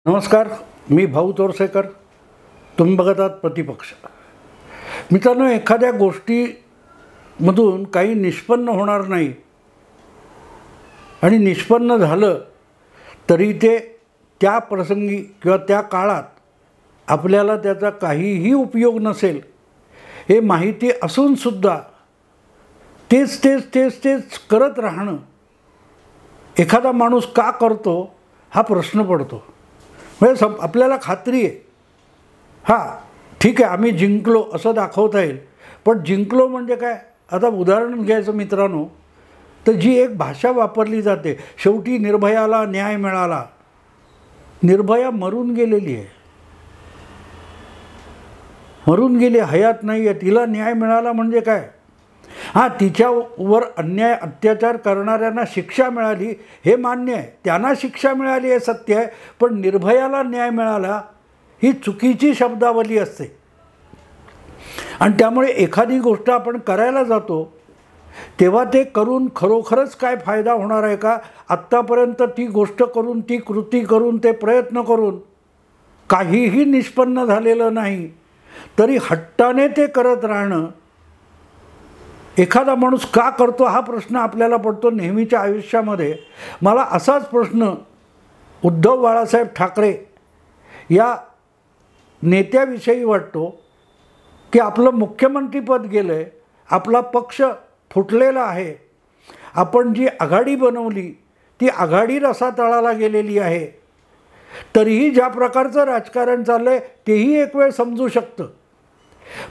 नमस्कार, मी भाऊ तोरसेकर. तुम्ही बघत आहात प्रतिपक्ष. मित्रांनो, एखाद्या गोष्टीमधून काही निष्पन्न होणार नाही आणि निष्पन्न झालं तरी ते त्या प्रसंगी किंवा त्या काळात आपल्याला त्याचा काहीही उपयोग नसेल हे माहिती असूनसुद्धा तेच तेच तेच तेच करत राहणं एखादा माणूस का करतो हा प्रश्न पडतो. म्हणजे आपल्याला खात्री आहे, हां ठीक आहे आम्ही जिंकलो असं दाखवता येईल, पण जिंकलो म्हणजे काय? आता उदाहरण घ्यायचं मित्रांनो, तर जी एक भाषा वापरली जाते, शेवटी निर्भयाला न्याय मिळाला. निर्भया मरून गेलेली आहे, मरून गेली, हयात नाही आहे, तिला न्याय मिळाला म्हणजे काय? हां, तिच्यावर अन्याय अत्याचार करणाऱ्यांना शिक्षा मिळाली हे मान्य आहे, त्यांना शिक्षा मिळाली हे सत्य आहे, पण निर्भयाला न्याय मिळाला ही चुकीची शब्दावली असते. आणि त्यामुळे एखादी गोष्ट आपण करायला जातो तेव्हा ते करून खरोखरच काय फायदा होणार आहे का? आत्तापर्यंत ती गोष्ट करून, ती कृती करून, ते प्रयत्न करून काहीही निष्पन्न झालेलं नाही तरी हट्टाने ते करत राहणं एखादा माणूस का करतो हा प्रश्न आपल्याला पडतो नेहमीच्या आयुष्यामध्ये. मला असाच प्रश्न उद्धव बाळासाहेब ठाकरे या नेत्याविषयी वाटतो की आपलं मुख्यमंत्रीपद गेलं आहे, आपला पक्ष फुटलेला आहे, आपण जी आघाडी बनवली ती आघाडी रसातळाला गेलेली आहे, तरीही ज्या प्रकारचं राजकारण चाललं आहे तेही एक वेळ समजू शकतं,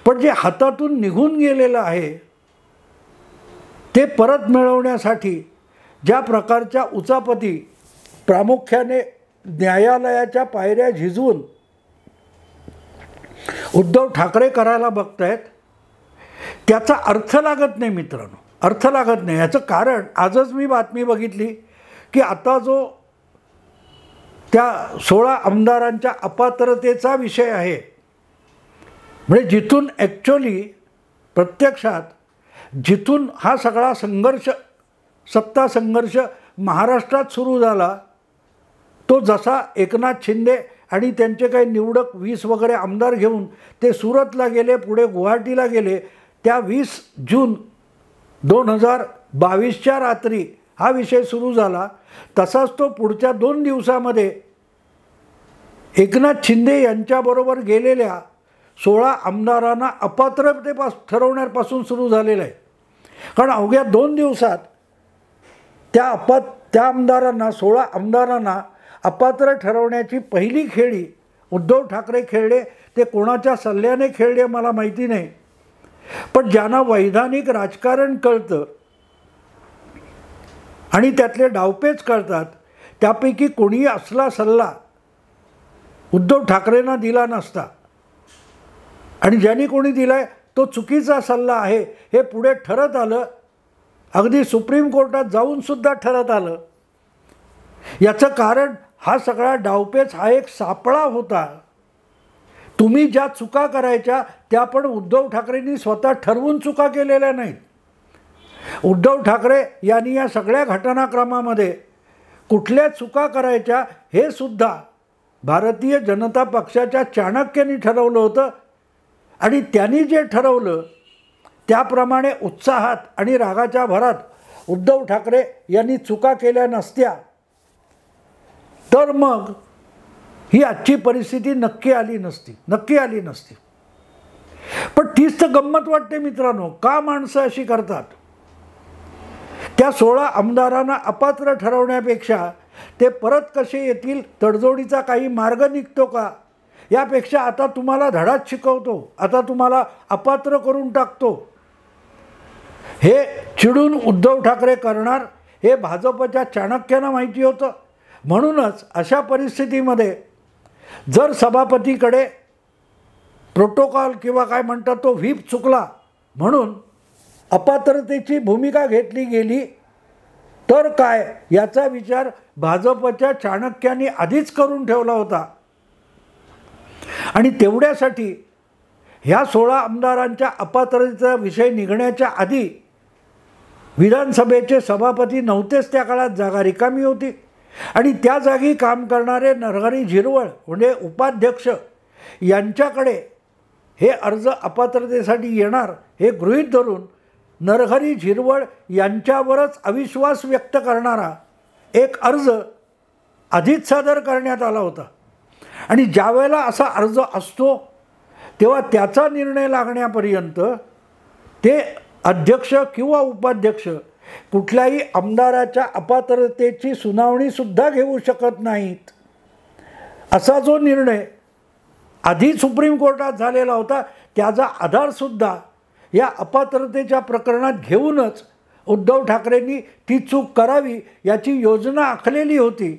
पण जे हातातून निघून गेलेलं आहे ते परत मिळवण्यासाठी ज्या प्रकारच्या उचापती प्रामुख्याने न्यायालयाच्या पायऱ्या झिजवून उद्धव ठाकरे करायला बघतायत त्याचा अर्थ लागत नाही मित्रांनो, अर्थ लागत नाही. याचं कारण आजच मी बातमी बघितली की आता जो त्या 16 आमदारांच्या अपात्रतेचा विषय आहे, म्हणजे जिथून ॲक्च्युअली प्रत्यक्षात जिथून हा सगळा संघर्ष, सत्ता संघर्ष महाराष्ट्रात सुरू झाला, तो जसा एकनाथ शिंदे आणि त्यांचे काही निवडक 20 वगैरे आमदार घेऊन ते सुरतला गेले, पुढे गुवाहाटीला गेले, त्या 20 जून 2022च्या रात्री हा विषय सुरू झाला, तसाच तो पुढच्या 2 दिवसामध्ये एकनाथ शिंदे यांच्याबरोबर गेलेल्या 16 आमदारांना ठरवण्यापासून सुरू झालेलं आहे. कारण अवघ्या 2 दिवसात त्या आमदारांना 16 आमदारांना अपात्र ठरवण्याची पहिली खेळी उद्धव ठाकरे खेळले. ते कोणाच्या सल्ल्याने खेळले मला माहिती नाही, पण ज्यांना वैधानिक राजकारण कळतं आणि त्यातले डावपेच कळतात त्यापैकी कोणीही असला सल्ला उद्धव ठाकरेंना दिला नसता, आणि ज्यांनी कोणी दिलाय तो चुकीचा सल्ला आहे हे पुढे ठरत आलं, अगदी सुप्रीम कोर्टात जाऊनसुद्धा ठरत आलं. याचं कारण हा सगळा डावपेच हा एक सापळा होता. तुम्ही ज्या चुका करायच्या त्या पण उद्धव ठाकरेंनी स्वतः ठरवून चुका केलेल्या नाहीत. उद्धव ठाकरे यांनी या सगळ्या घटनाक्रमामध्ये कुठल्या चुका करायच्या हे सुद्धा भारतीय जनता पक्षाच्या चाणक्यांनी ठरवलं होतं, आणि त्यांनी जे ठरवलं त्याप्रमाणे उत्साहात आणि रागाच्या भरात उद्धव ठाकरे यांनी चुका केल्या नसत्या तर मग ही आजची परिस्थिती नक्की आली नसती. पण तीच तर गंमत वाटते मित्रांनो, का माणसं अशी करतात? त्या 16 आमदारांना अपात्र ठरवण्यापेक्षा ते परत कसे येतील, तडजोडीचा काही मार्ग निघतो का, यापेक्षा आता तुम्हाला धडाच शिकवतो, आता तुम्हाला अपात्र करून टाकतो, हे चिडून उद्धव ठाकरे करणार हे भाजपच्या चाणक्यांना माहिती होतं. म्हणूनच अशा परिस्थितीमध्ये जर सभापतीकडे प्रोटोकॉल किंवा काय म्हणतात तो व्हीप चुकला म्हणून अपात्रतेची भूमिका घेतली गेली तर काय याचा विचार भाजपच्या चाणक्यांनी आधीच करून ठेवला होता. आणि तेवढ्यासाठी ह्या 16 आमदारांच्या अपात्रतेचा विषय निघण्याच्या आधी विधानसभेचे सभापती नव्हतेच, त्या काळात जागा रिकामी होती. आणि त्या जागी काम करणारे नरहरी झिरवळ म्हणजे उपाध्यक्ष यांच्याकडे हे अर्ज अपात्रतेसाठी येणार हे गृहीत धरून नरहरी झिरवळ यांच्यावरच अविश्वास व्यक्त करणारा एक अर्ज आधीच सादर करण्यात आला होता. आणि ज्यावेळेला असा अर्ज असतो तेव्हा त्याचा निर्णय लागण्यापर्यंत ते अध्यक्ष किंवा उपाध्यक्ष कुठल्याही आमदाराच्या अपात्रतेची सुनावणीसुद्धा घेऊ शकत नाहीत. असा जो निर्णय आधी सुप्रीम कोर्टात झालेला होता त्याचा आधारसुद्धा या अपात्रतेच्या प्रकरणात घेऊनच उद्धव ठाकरेंनी ती चूक करावी याची योजना आखलेली होती.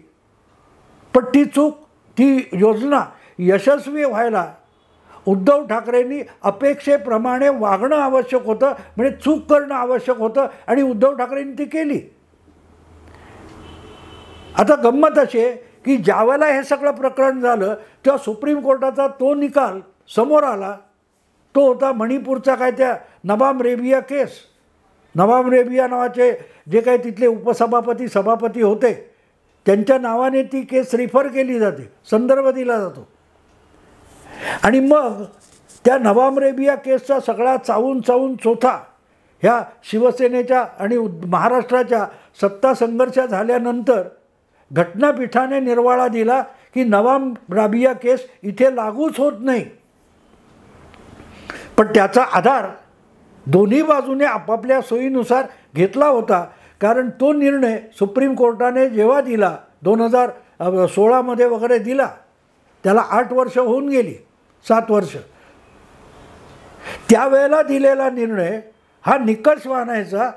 पण ती योजना यशस्वी व्हायला उद्धव ठाकरेंनी अपेक्षेप्रमाणे वागणं आवश्यक होतं, म्हणजे चूक करणं आवश्यक होतं आणि उद्धव ठाकरेंनी ती केली. आता गंमत अशी आहे की ज्यावेळेला हे सगळं प्रकरण झालं तेव्हा सुप्रीम कोर्टाचा तो निकाल समोर आला, तो होता मणिपूरचा काय त्या नबाम रेबिया केस. नबाम रेबिया नावाचे जे काही तिथले उपसभापती सभापती होते त्यांच्या नावाने ती केस रिफर केली जाते, संदर्भ दिला जातो. आणि मग त्या नबाम रेबिया केसचा सगळा चावून चोथा ह्या शिवसेनेच्या आणि महाराष्ट्राच्या सत्ता संघर्ष झाल्यानंतर घटनापीठाने निर्वाळा दिला की नबाम रेबिया केस इथे लागूच होत नाही. पण त्याचा आधार दोन्ही बाजूने आपापल्या सोयीनुसार घेतला होता, कारण तो निर्णय सुप्रीम कोर्टाने जेव्हा दिला 2016 वगैरे दिला, त्याला 8 वर्ष होऊन गेली, 7 वर्ष. त्यावेळेला दिलेला निर्णय हा निकष मानायचा,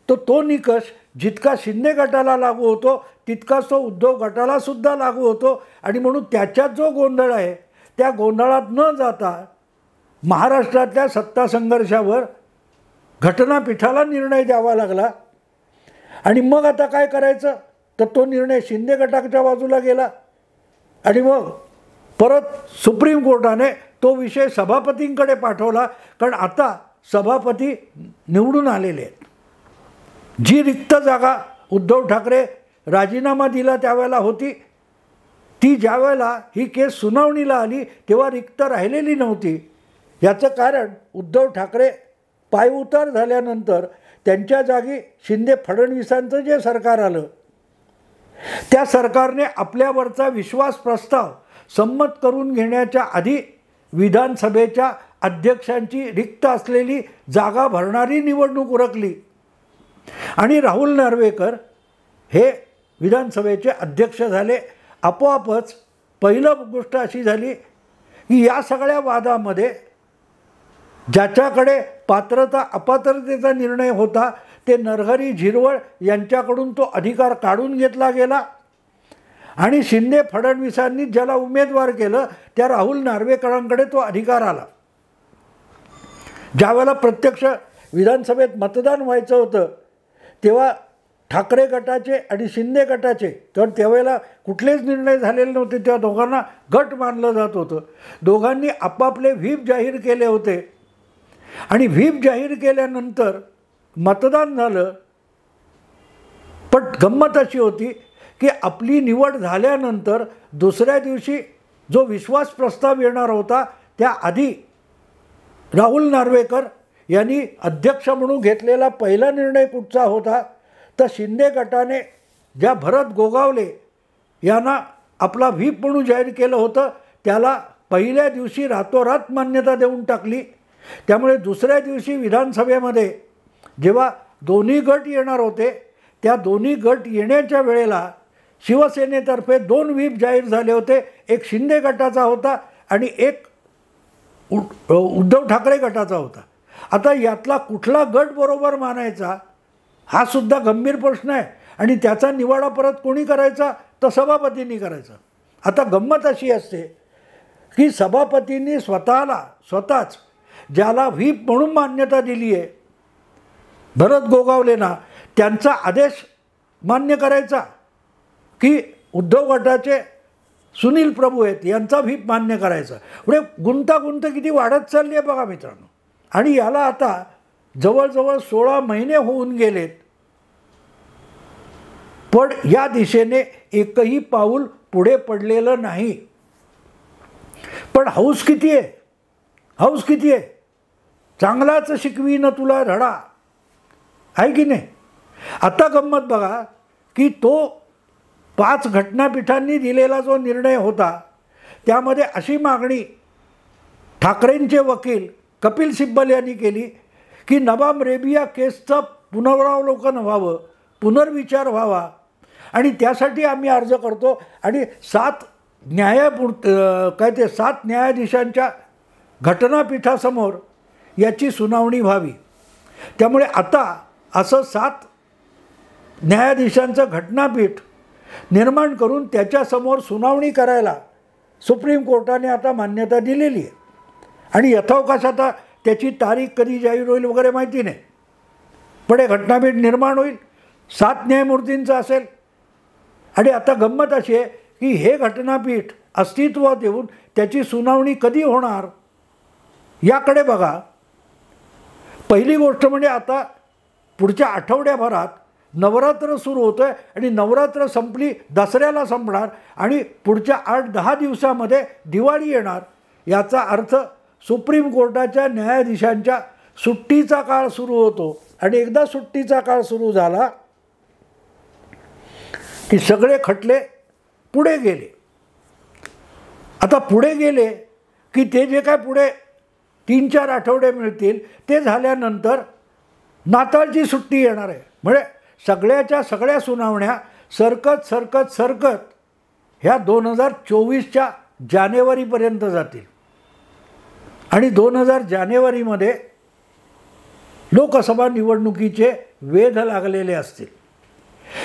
तो निकष जितका शिंदे गटाला लागू होतो तितकाच तो उद्धव गटालासुद्धा लागू होतो. आणि म्हणून त्याच्यात जो गोंधळ आहे त्या गोंधळात न जाता महाराष्ट्रातल्या सत्ता संघर्षावर घटनापीठाला निर्णय द्यावा लागला. आणि मग आता काय करायचं, तर तो निर्णय शिंदे गटाच्या बाजूला गेला. आणि मग परत सुप्रीम कोर्टाने तो विषय सभापतींकडे पाठवला, कारण आता सभापती निवडून आलेले आहेत. जी रिक्त जागा उद्धव ठाकरे राजीनामा दिला त्यावेळेला होती, ती ज्यावेळेला ही केस सुनावणीला आली तेव्हा रिक्त राहिलेली नव्हती. याचं कारण उद्धव ठाकरे पायउतार झाल्यानंतर त्यांच्या जागी शिंदे फडणवीसांचं जे सरकार आलं त्या सरकारने आपल्यावरचा विश्वास प्रस्ताव संमत करून घेण्याच्या आधी विधानसभेच्या अध्यक्षांची रिक्त असलेली जागा भरणारी निवडणूक उरकली आणि राहुल नार्वेकर हे विधानसभेचे अध्यक्ष झाले. आपोआपच पहिलं गोष्ट अशी झाली की या सगळ्या वादामध्ये ज्याच्याकडे पात्रता अपात्रतेचा निर्णय होता ते नरहरी झिरवळ यांच्याकडून तो अधिकार काढून घेतला गेला आणि शिंदे फडणवीसांनी ज्याला उमेदवार केलं त्या राहुल नार्वेकरांकडे तो अधिकार आला. ज्यावेळेला प्रत्यक्ष विधानसभेत मतदान व्हायचं होतं तेव्हा ठाकरे गटाचे आणि शिंदे गटाचे, तर त्यावेळेला कुठलेच निर्णय झालेले नव्हते, त्या दोघांना गट मानलं जात होतं. दोघांनी आपापले व्हीप जाहीर केले होते आणि व्हीप जाहीर केल्यानंतर मतदान झालं. पण गंमत अशी होती की आपली निवड झाल्यानंतर दुसऱ्या दिवशी जो विश्वास प्रस्ताव येणार होता त्याआधी राहुल नार्वेकर यांनी अध्यक्ष म्हणून घेतलेला पहिला निर्णय कुठचा होता, तर शिंदे गटाने ज्या भरत गोगावले यांना आपला व्हीप म्हणून जाहीर केलं होतं त्याला पहिल्या दिवशी रातोरात मान्यता देऊन टाकली. त्यामुळे दुसऱ्या दिवशी विधानसभेमध्ये जेव्हा दोन्ही गट येणार होते त्या दोन्ही गट येण्याच्या वेळेला शिवसेनेतर्फे 2 व्हीप जाहीर झाले होते. एक शिंदे गटाचा होता आणि एक उद्धव ठाकरे गटाचा होता. आता यातला कुठला गट बरोबर मानायचा हा सुद्धा गंभीर प्रश्न आहे आणि त्याचा निवाडा परत कोणी करायचा, तर सभापतींनी करायचा. आता गंमत अशी असते की सभापतींनी स्वतःच ज्याला व्हीप म्हणून मान्यता दिली आहे भरत गोगावलेंना, त्यांचा आदेश मान्य करायचा की उद्धव गटाचे सुनील प्रभू आहेत यांचा व्हीप मान्य करायचा. म्हणजे गुंतागुंत किती वाढत चालली आहे बघा मित्रांनो. आणि याला आता जवळजवळ 16 महिने होऊन गेलेत पण या दिशेने एकही पाऊल पुढे पडलेलं नाही. पण हौस किती आहे, हौस किती आहे. चांगलाच शिकवीन तुला धडा, आहे की नाही. आता गंमत बघा की तो 5 घटनापीठांनी दिलेला जो निर्णय होता त्यामध्ये अशी मागणी ठाकरेंचे वकील कपिल सिब्बल यांनी केली की नबाब रेबिया केसचं पुनरावलोकन व्हावं, पुनर्विचार व्हावा आणि त्यासाठी आम्ही अर्ज करतो आणि 7 न्यायाधीशांच्या घटनापीठासमोर याची सुनावणी व्हावी. त्यामुळे आता असं 7 न्यायाधीशांचं घटनापीठ निर्माण करून त्याच्यासमोर सुनावणी करायला सुप्रीम कोर्टाने आता मान्यता दिलेली आहे. आणि यथावकाश आता त्याची तारीख कधी जाहीर होईल वगैरे माहिती नाही, पण हे घटनापीठ निर्माण होईल, 7 न्यायमूर्तींचं असेल. आणि आता गंमत अशी आहे की हे घटनापीठ अस्तित्वात येऊन त्याची सुनावणी कधी होणार याकडे बघा. पहिली गोष्ट म्हणजे आता पुढच्या आठवड्याभरात नवरात्र सुरू होतं आहे आणि नवरात्र संपली दसऱ्याला संपणार आणि पुढच्या 8-10 दिवसामध्ये दिवाळी येणार. याचा अर्थ सुप्रीम कोर्टाच्या न्यायाधीशांच्या सुट्टीचा काळ सुरू होतो आणि एकदा सुट्टीचा काळ सुरू झाला की सगळे खटले पुढे गेले. आता पुढे गेले की ते जे काय पुढे 3-4 आठवडे मिळतील ते झाल्यानंतर नाताळची सुट्टी येणार आहे. म्हणजे सगळ्याच्या सगळ्या सुनावण्या सरकत ह्या 2024च्या जानेवारीपर्यंत जातील आणि 2000 जानेवारीमध्ये लोकसभा निवडणुकीचे वेध लागलेले असतील.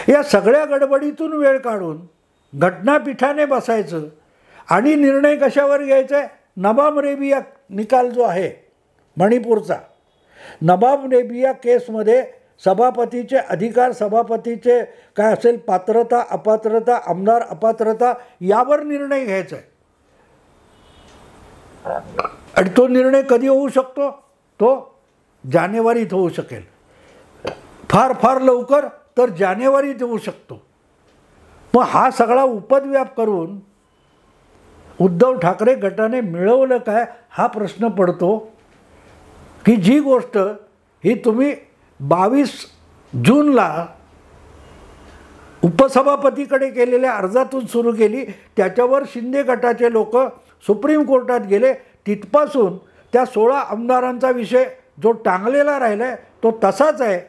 या सगळ्या गडबडीतून वेळ काढून घटनापीठाने बसायचं आणि निर्णय कशावर घ्यायचा आहे. नबाब रेबिया निकाल जो आहे मणिपूरचा, नबाब रेबिया केसमध्ये सभापतीचे अधिकार, सभापतीचे काय असेल पात्रता अपात्रता, आमदार अपात्रता यावर निर्णय घ्यायचा आहे. आणि तो निर्णय कधी होऊ शकतो, तो जानेवारीत होऊ शकेल, फार लवकर तर जानेवारीत होऊ शकतो. मग हा सगळा उपद्व्याप करून उद्धव ठाकरे गटाने मिळवलं काय हा प्रश्न पडतो की जी गोष्ट ही तुम्ही 22 जूनला उपसभापतीकडे केलेल्या अर्जातून सुरू केली, त्याच्यावर शिंदे गटाचे लोक सुप्रीम कोर्टात गेले, तिथपासून त्या 16 आमदारांचा विषय जो टांगलेला राहिला आहे तो तसाच आहे.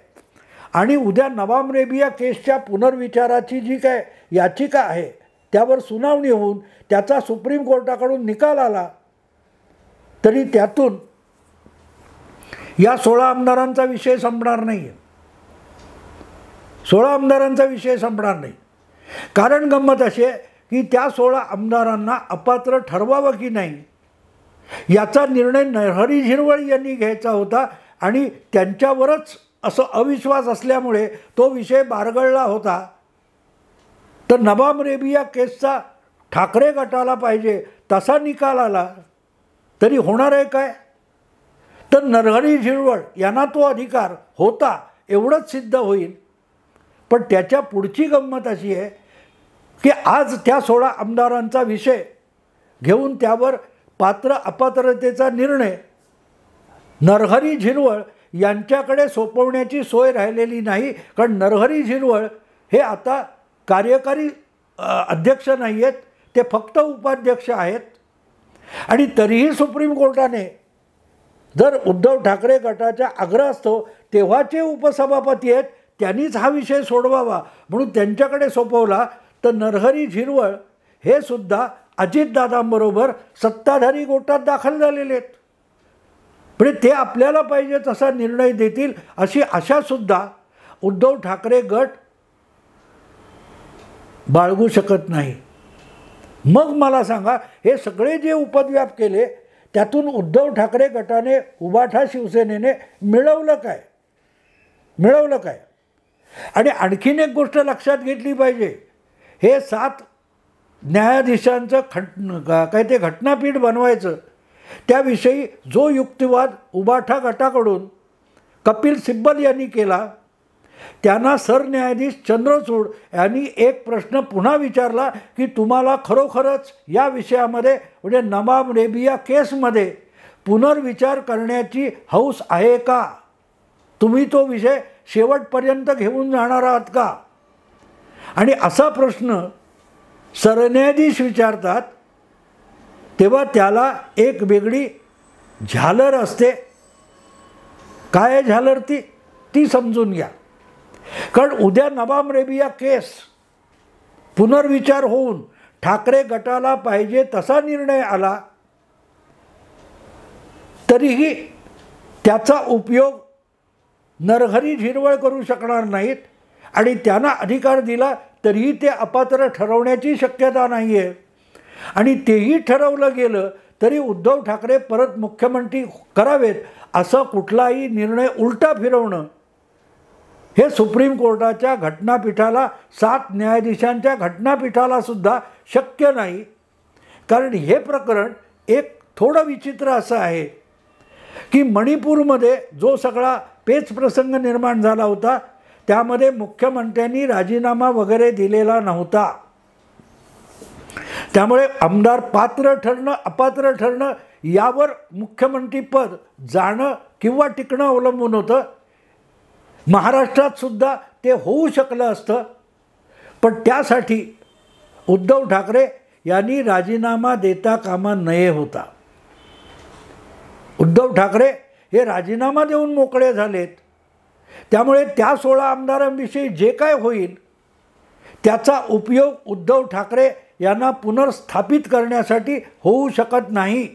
आणि उद्या नबाब रेबिया केसच्या पुनर्विचाराची जी काय याचिका आहे त्यावर सुनावणी होऊन त्याचा सुप्रीम कोर्टाकडून निकाल आला तरी त्यातून या 16 आमदारांचा विषय संपणार नाही आहे. 16 आमदारांचा विषय संपणार नाही. कारण गंमत अशी आहे की त्या 16 आमदारांना अपात्र ठरवावं की नाही याचा निर्णय नरहरी झिरवळ यांनी घ्यायचा होता आणि त्यांच्यावरच असं अविश्वास असल्यामुळे तो विषय बारगळला होता. तर नबाब रेबिया केसचा ठाकरे गटाला पाहिजे तसा निकाल आला तरी होणार आहे काय. तर नरहरी झिरवळ यांना तो अधिकार होता एवढंच सिद्ध होईल. पण त्याच्या पुढची गंमत अशी आहे की आज त्या 16 आमदारांचा विषय घेऊन त्यावर पात्र अपात्रतेचा निर्णय नरहरी झिरवळ यांच्याकडे सोपवण्याची सोय राहिलेली नाही. कारण नरहरी झिरवळ हे आता कार्यकारी अध्यक्ष नाही आहेत, ते फक्त उपाध्यक्ष आहेत. आणि तरीही सुप्रीम कोर्टाने जर उद्धव ठाकरे गटाच्या आग्रहास्तव तेव्हाचे उपसभापती आहेत त्यांनीच हा विषय सोडवावा म्हणून त्यांच्याकडे सोपवला. तर नरहरी झिरवळ हे सुद्धा अजितदादांबरोबर सत्ताधारी गोटात दाखल झालेले आहेत. म्हणजे ते आपल्याला पाहिजे तसा निर्णय देतील अशी आशासुद्धा उद्धव ठाकरे गट बाळगू शकत नाही. मग मला सांगा हे सगळे जे उपद्व्याप केले त्यातून उद्धव ठाकरे गटाने उबाठा शिवसेनेने मिळवलं काय. आणि आणखीन एक गोष्ट लक्षात घेतली पाहिजे, हे 7 न्यायाधीशांचं काय ते घटनापीठ बनवायचं त्याविषयी जो युक्तिवाद उबाठा गटाकडून कपिल सिब्बल यांनी केला त्यांना सरन्यायाधीश चंद्रचूड यांनी एक प्रश्न पुन्हा विचारला की तुम्हाला खरोखरच या विषयामध्ये म्हणजे नवाब रेबिया केसमध्ये पुनर्विचार करण्याची हौस आहे का? तुम्ही तो विषय शेवटपर्यंत घेऊन जाणार आहात का? आणि असा प्रश्न सरन्यायाधीश विचारतात तेव्हा त्याला एक वेगळी झालर असते. काय आहे झालर? ती समजून घ्या. कारण उद्या नवाब रेबिया केस पुनर्विचार होऊन ठाकरे गटाला पाहिजे तसा निर्णय आला तरीही त्याचा उपयोग नरहरी झिरवळ करू शकणार नाहीत आणि त्यांना अधिकार दिला तरीही ते अपात्र ठरवण्याची शक्यता नाही आहे. आणि तेही ठरवलं गेलं तरी उद्धव ठाकरे परत मुख्यमंत्री करावेत असा कुठलाही निर्णय उलटा फिरवणं हे सुप्रीम कोर्टाच्या घटनापीठाला 7 न्यायाधीशांच्या घटनापीठाला सुद्धा शक्य नाही. कारण हे प्रकरण एक थोडं विचित्र असं आहे की मणिपूरमध्ये जो सगळा पेच प्रसंग निर्माण झाला होता त्यामध्ये मुख्यमंत्र्यांनी राजीनामा वगैरे दिलेला नव्हता. त्यामुळे आमदार पात्र ठरणं अपात्र ठरणं यावर मुख्यमंत्रीपद जाणं किंवा टिकणं अवलंबून होतं. महाराष्ट्रात सुद्धा ते होऊ शकलं असतं पण त्यासाठी उद्धव ठाकरे यांनी राजीनामा देता कामा नये होता. उद्धव ठाकरे हे राजीनामा देऊन मोकळे झालेत. त्यामुळे त्या 16 आमदारांविषयी जे काय होईल त्याचा उपयोग उद्धव ठाकरे यांना पुनर्स्थापित करण्यासाठी होऊ शकत नाही.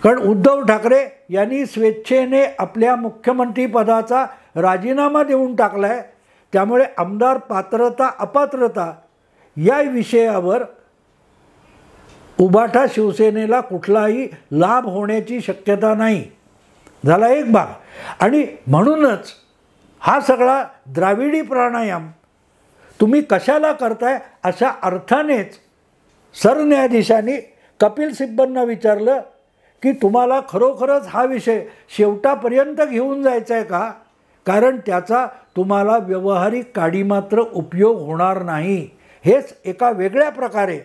कारण उद्धव ठाकरे यांनी स्वेच्छेने आपल्या मुख्यमंत्रीपदाचा राजीनामा देऊन टाकला आहे. त्यामुळे आमदार पात्रता अपात्रता या विषयावर उभाटा शिवसेनेला कुठलाही लाभ होण्याची शक्यता नाही. झाला एक भाग. आणि म्हणूनच हा सगळा द्राविडी प्राणायाम तुम्ही कशाला करताय अशा अर्थानेच सरन्यायाधीशांनी कपिल सिब्बलना विचारलं की तुम्हाला खरोखरच हा विषय शेवटापर्यंत घेऊन जायचा आहे का? कारण त्याचा तुम्हाला व्यवहारिक काडीमात्र उपयोग होणार नाही. हेच एका वेगळ्या प्रकारे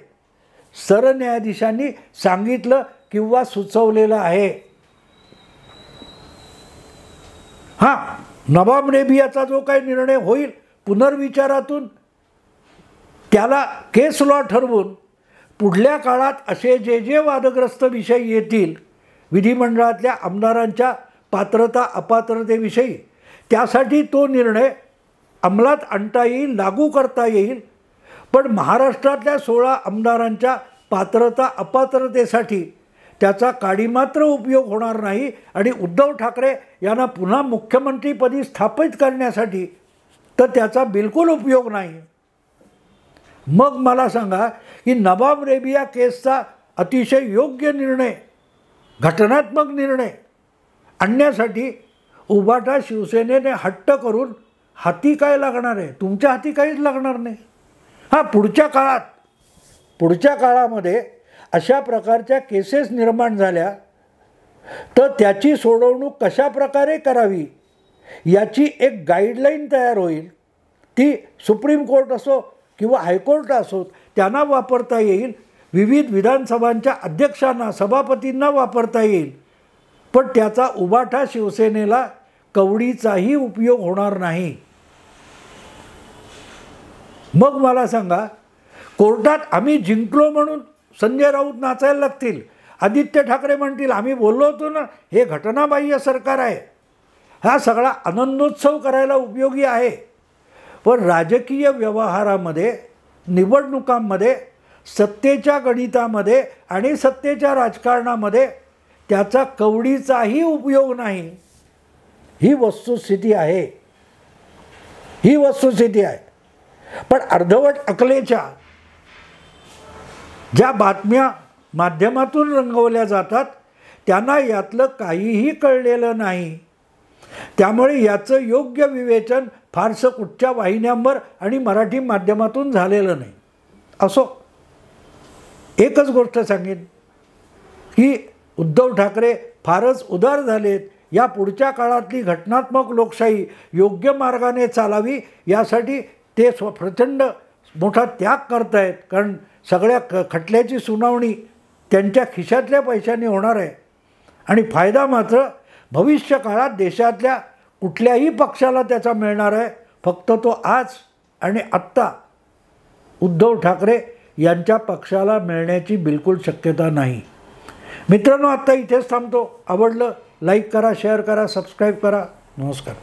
सरन्यायाधीशांनी सांगितलं किंवा सुचवलेलं आहे. हां, नवाब रेबियाचा जो काही निर्णय होईल पुनर्विचारातून त्याला केस लॉ ठरवून पुढल्या काळात असे जे वादग्रस्त विषय येतील विधिमंडळातल्या आमदारांच्या पात्रता अपात्रतेविषयी त्यासाठी तो निर्णय अंमलात आणता येईल, लागू करता येईल. पण महाराष्ट्रातल्या 16 आमदारांच्या पात्रता अपात्रतेसाठी त्याचा काडीमात्र उपयोग होणार नाही. आणि उद्धव ठाकरे यांना पुन्हा मुख्यमंत्रीपदी स्थापित करण्यासाठी तर त्याचा बिलकुल उपयोग नाही. मग मला सांगा की नवाब रेबिया केसचा अतिशय योग्य निर्णय, घटनात्मक निर्णय आणण्यासाठी उभाटा शिवसेनेने हट्ट करून हाती काय लागणार आहे? तुमच्या हाती काहीच लागणार नाही. हां, पुढच्या काळामध्ये अशा प्रकारच्या केसेस निर्माण झाल्या तर त्याची सोडवणूक कशा प्रकारे करावी याची एक गाईडलाईन तयार होईल. ती सुप्रीम कोर्ट असो किंवा हायकोर्ट असोत त्यांना वापरता येईल. विविध विधानसभांच्या अध्यक्षांना सभापतींना वापरता येईल. पण त्याचा उभाटा शिवसेनेला कवडीचाही उपयोग होणार नाही. मग मला सांगा कोर्टात आम्ही जिंकलो म्हणून संजय राऊत नाचायला लागतील, आदित्य ठाकरे म्हणतील आम्ही बोललो होतो ना हे घटनाबाह्य सरकार आहे. हा सगळा आनंदोत्सव करायला उपयोगी आहे. पण राजकीय व्यवहारामध्ये निवडणुकांमध्ये सत्तेच्या गणितामध्ये आणि सत्तेच्या राजकारणामध्ये त्याचा कवडीचाही उपयोग नाही. ही वस्तुस्थिती आहे. पण अर्धवट अकलेच्या ज्या बातम्या माध्यमातून रंगवल्या जातात त्यांना यातलं काहीही कळलेलं नाही. त्यामुळे याचं योग्य विवेचन फारसं कुठच्या वाहिन्यांवर आणि मराठी माध्यमातून झालेलं नाही. असो, एकच गोष्ट सांगेन की उद्धव ठाकरे फारच उदार झालेत या पुढच्या काळातली घटनात्मक लोकशाही योग्य मार्गाने चालावी यासाठी ते प्रचंड मोठा त्याग करतायत. कारण सगळ्या खटल्याची सुनावणी त्यांच्या खिशातल्या पैशाने होणार आहे आणि फायदा मात्र भविष्य काळात देशातल्या कुठल्याही पक्षाला त्याचा मिळणार आहे. फक्त तो आज आणि आत्ता उद्धव ठाकरे यांच्या पक्षाला मिळण्याची बिलकुल शक्यता नाही. मित्रांनो, आत्ता इथेच थांबतो. आवडलं लाईक करा, शेअर करा, सबस्क्राईब करा. नमस्कार.